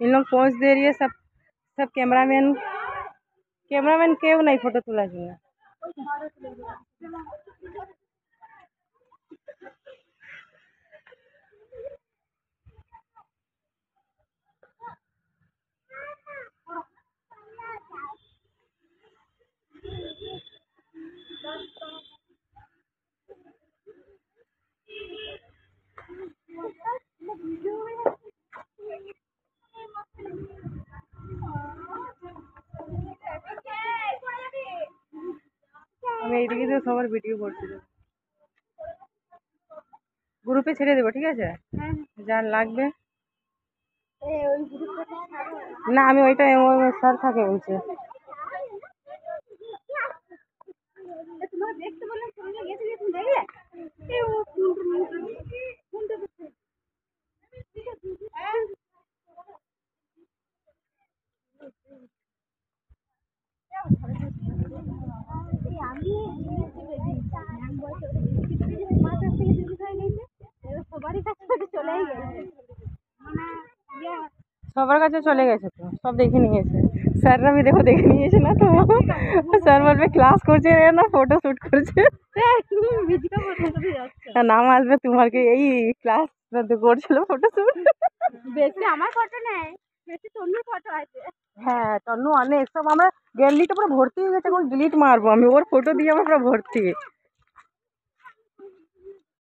इन लोग पोज दे रही है। सब सब कैमरामैन कैमरामैन क्यों नहीं फोटो तुला जूंगा। আমি এইদিকে তো সবার ভিডিও করছিল, গ্রুপে ছেড়ে দেবো, ঠিক আছে? যার লাগবে। না আমি ওইটা স্যার থাকে বলছে। সবার কাছে চলে গেছে তো, সব দেখে নিয়েছে। স্যাররা भी দেখো দেখে নিয়েছে না তো। স্যার বলবে ক্লাস করছে না ফটো শুট করছে। নাম আসবে তোমার কি এই ক্লাস করছিল ফটো শুট। বেশি আমার ফটো নেই, বেশি তন্নুর ফটো আছে। হ্যাঁ তন্নু অনেক, সব আমরা গ্যালারিটা পুরো ভর্তি হয়ে গেছে, এখন ডিলিট মারবো আমি, ওর ফটো দিয়ে আমরা পুরো ভর্তি।